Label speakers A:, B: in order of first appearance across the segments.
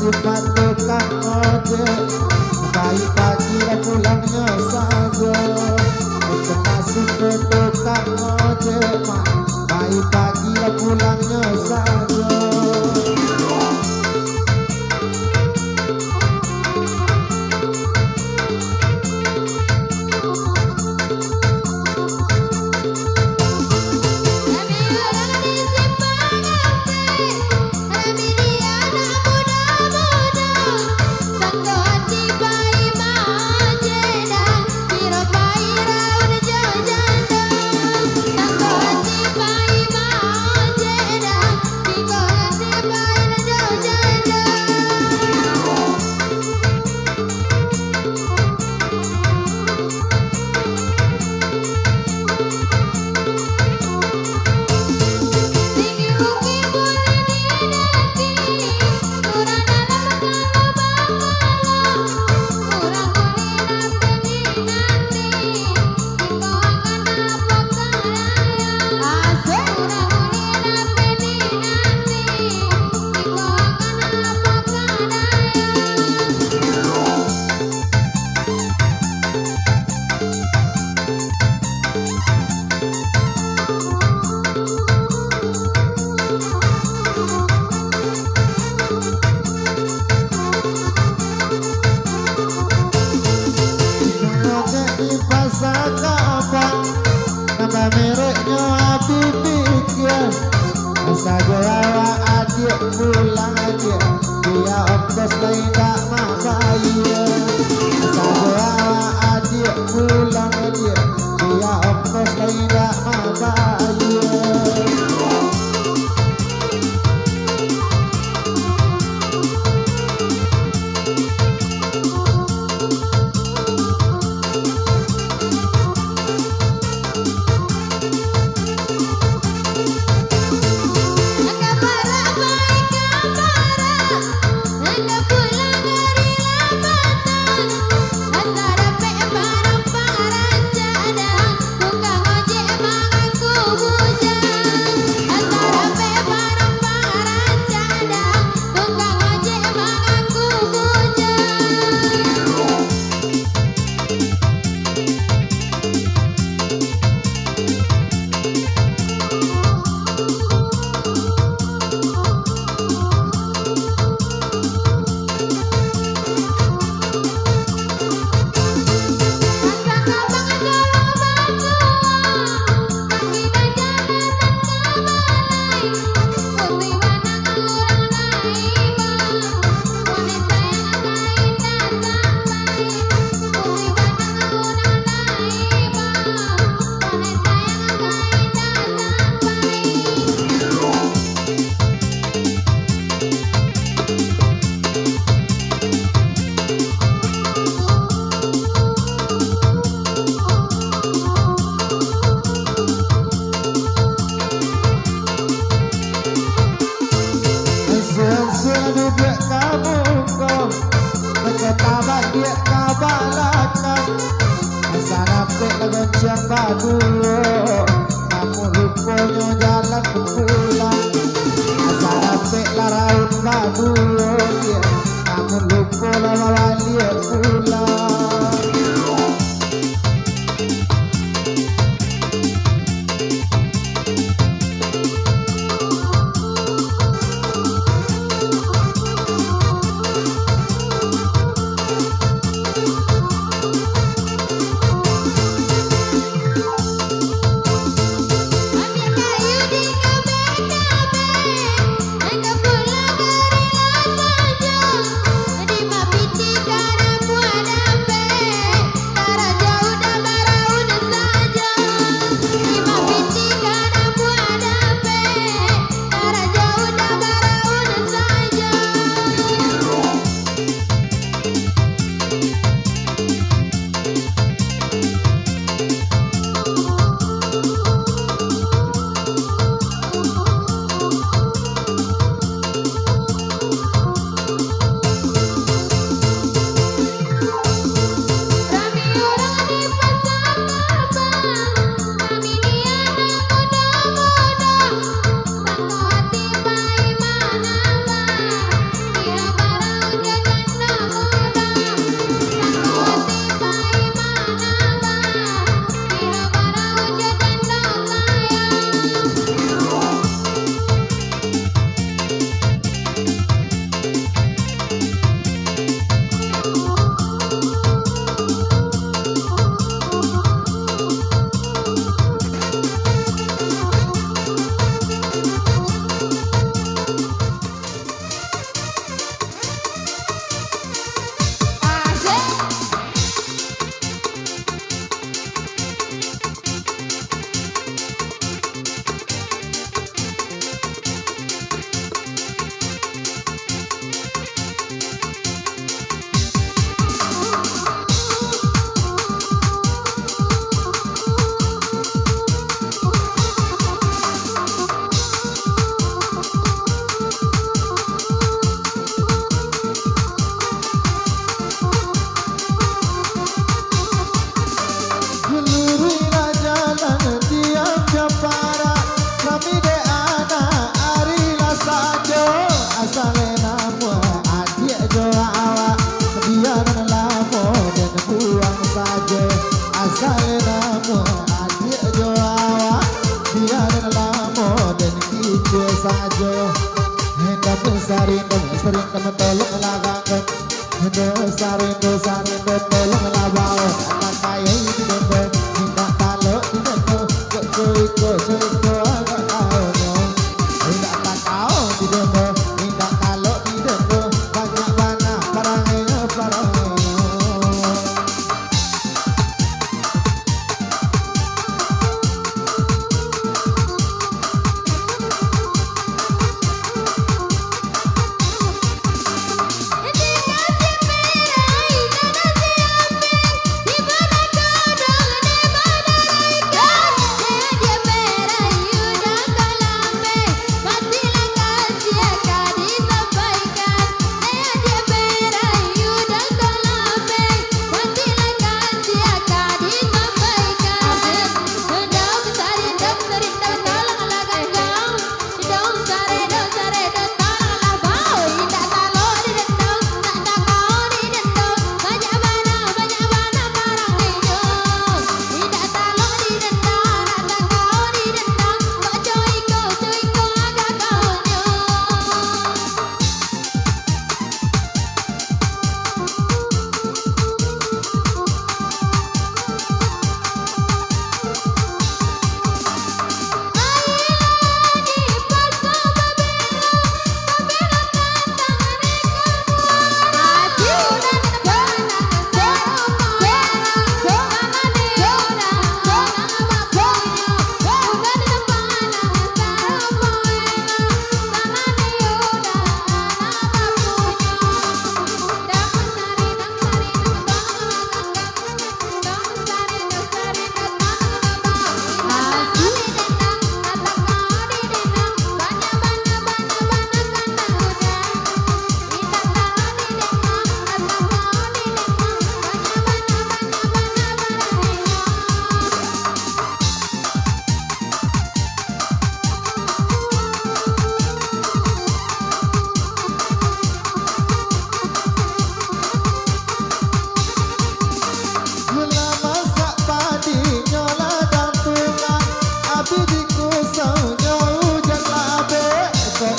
A: Sifat tukang ojek, pagi-pagi lah pulangnya saja. Untuk nasib tukang ojek, pagi-pagi lah pulangnya saja. Mereknya Habibik ya, saja awak adik pulang aja, dia ongkos lain tak makaya. Saja awak adik pulang aja, dia ongkos lain tak makaya. Duduk kamu kau, ketabat dia kabalakan. Masa napik lagu siang badu, namun rupanya jalan pulang. Masa napik laraun badu, namun lupa lawa dia pulang.
B: Di mapiti karena buat
A: sajo Hendak sarindo sarindo tolong lagangkem Hendak sarindo tolong labao Anak kaya di dendo Hendak talo di dendo Cuiko agak kau no Hendak tak kau di dendo Hendak talo di dendo Banyak mana parangnya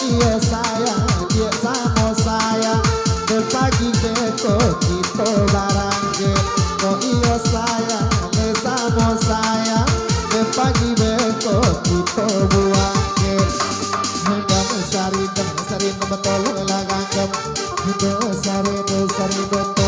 A: Iya sayang, dia sama saya Berbagi beko kita barang je Oh iya sayang, le sama saya Berbagi beko kita buang je Hendam sari dem tolong lagang dem Hendam sari dem